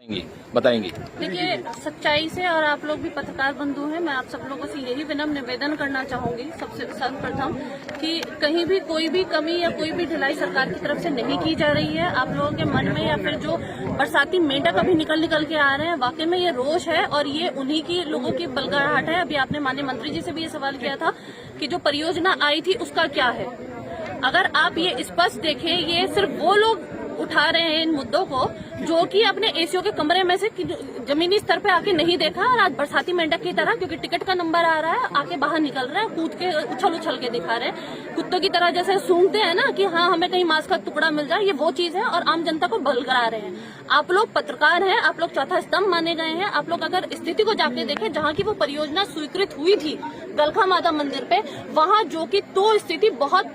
बताएंगी। देखिए, सच्चाई से, और आप लोग भी पत्रकार बंधु हैं, मैं आप सब लोगों से यही विनम्र निवेदन करना चाहूंगी सबसे सर्वप्रथम कि कहीं भी कोई भी कमी या कोई भी ढिलाई सरकार की तरफ से नहीं की जा रही है। आप लोगों के मन में या फिर जो बरसाती मेंढक अभी निकल के आ रहे हैं, वाकई में ये रोष है और ये उन्हीं की लोगों की बलगड़ाहट है। अभी आपने माननीय मंत्री जी से भी ये सवाल किया था कि जो परियोजना आई थी उसका क्या है। अगर आप ये स्पष्ट देखें, ये सिर्फ वो लोग उठा रहे हैं इन मुद्दों को जो कि अपने एसीओ के कमरे में से जमीनी स्तर पे आके नहीं देखा, और आज बरसाती मेंढक की तरह, क्योंकि टिकट का नंबर आ रहा है, आके बाहर निकल रहे हैं, कूद के उछल के दिखा रहे हैं, कुत्तों की तरह जैसे सूंघते हैं ना कि हाँ हमें कहीं मांस का टुकड़ा मिल जाए, ये वो चीज है, और आम जनता को बलगड़ा रहे हैं। आप लोग पत्रकार हैं, आप लोग चौथा स्तंभ माने गए हैं। आप लोग अगर स्थिति को जाके देखें, जहाँ की वो परियोजना स्वीकृत हुई थी गलखा माता मंदिर पे, वहाँ जो की तो स्थिति बहुत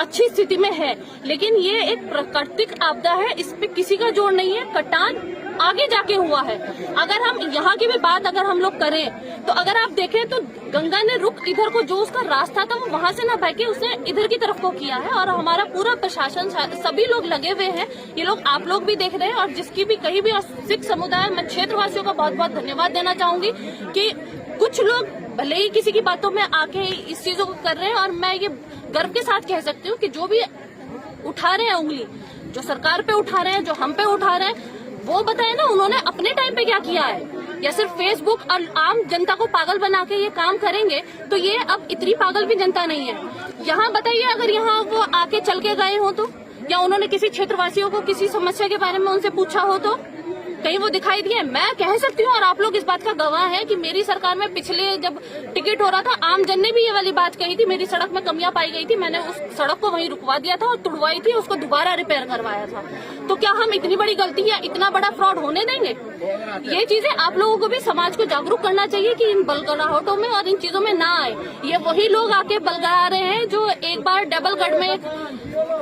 अच्छी स्थिति में है, लेकिन ये एक प्राकृतिक आपदा है, इस पे किसी का जोर नहीं है। कटान आगे जाके हुआ है। अगर हम यहाँ की भी बात अगर हम लोग करें तो अगर आप देखें तो गंगा ने रुख इधर को, जो उसका रास्ता था वो वहां से ना बह के उसने इधर की तरफ को किया है, और हमारा पूरा प्रशासन सभी लोग लगे हुए हैं। ये लोग आप लोग भी देख रहे हैं, और जिसकी भी कहीं भी सिख समुदाय, मैं क्षेत्रवासियों का बहुत बहुत धन्यवाद देना चाहूंगी कि कुछ लोग भले ही किसी की बातों में आके इस चीजों को कर रहे हैं, और मैं ये गर्व के साथ कह सकती हूँ कि जो भी उठा रहे हैं उंगली, जो सरकार पे उठा रहे हैं, जो हम पे उठा रहे हैं, वो बताए ना उन्होंने अपने टाइम पे क्या किया है। या सिर्फ फेसबुक और आम जनता को पागल बना के ये काम करेंगे तो ये अब इतनी पागल भी जनता नहीं है। यहाँ बताइए, अगर यहाँ वो आके चल के गए हो तो, या उन्होंने किसी क्षेत्रवासियों को किसी समस्या के बारे में उनसे पूछा हो तो कहीं वो दिखाई दिए? मैं कह सकती हूँ, और आप लोग इस बात का गवाह हैं कि मेरी सरकार में पिछले जब टिकट हो रहा था, आम जन ने भी ये वाली बात कही थी, मेरी सड़क में कमियां पाई गई थी, मैंने उस सड़क को वहीं रुकवा दिया था और तुड़वाई थी, उसको दोबारा रिपेयर करवाया था। तो क्या हम इतनी बड़ी गलती या इतना बड़ा फ्रॉड होने देंगे? ये चीजें आप लोगों को भी समाज को जागरूक करना चाहिए कि इन बलगड़ाहटों में और इन चीजों में ना आए। ये वही लोग आके बलगड़ा रहे हैं जो एक बार डबलगढ़ में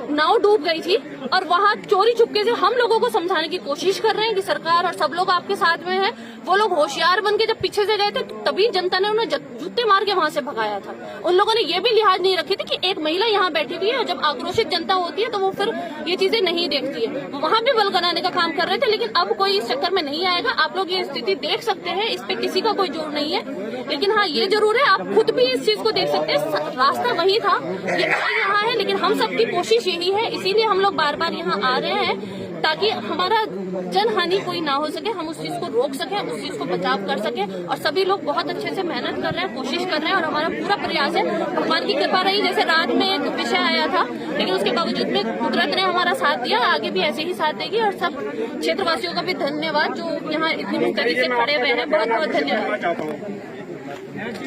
नाव डूब गई थी, और वहाँ चोरी चुपके से हम लोगों को समझाने की कोशिश कर रहे हैं कि सरकार और सब लोग आपके साथ में है। वो लोग होशियार बन के जब पीछे से गए थे तभी जनता ने उन्हें जूते मार के वहां से भगाया था। उन लोगों ने ये भी लिहाज नहीं रखी थी कि एक महिला यहाँ बैठी हुई है, और जब आक्रोशित जनता होती है तो वो फिर ये चीजें नहीं देखती है। वो वहां भी बल बनाने का काम कर रहे थे, लेकिन अब कोई इस चक्कर में नहीं आएगा। आप लोग ये स्थिति देख सकते हैं, इस पे किसी का कोई जोर नहीं है, लेकिन हाँ ये जरूर है, आप खुद भी इस चीज को देख सकते हैं, रास्ता वही था, ये यहाँ है, लेकिन हम सबकी कोशिश यही है, इसीलिए हम लोग बार बार यहाँ आ रहे हैं ताकि हमारा जनहानि कोई ना हो सके, हम उस चीज को रोक सके, उस चीज को बचाव कर सके। और सभी लोग बहुत अच्छे से मेहनत कर रहे हैं, कोशिश कर रहे हैं, और हमारा पूरा प्रयास है। भगवान की कृपा रही, जैसे रात में एक विषय आया था, लेकिन उसके बावजूद में कुदरत ने हमारा साथ दिया, आगे भी ऐसे ही साथ देगी। और सब क्षेत्रवासियों का भी धन्यवाद जो यहाँ इतनी मुस्तैदी से खड़े हुए हैं, बहुत बहुत धन्यवाद।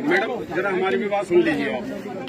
मैडम जरा हमारी भी बात सुन लीजिए आप।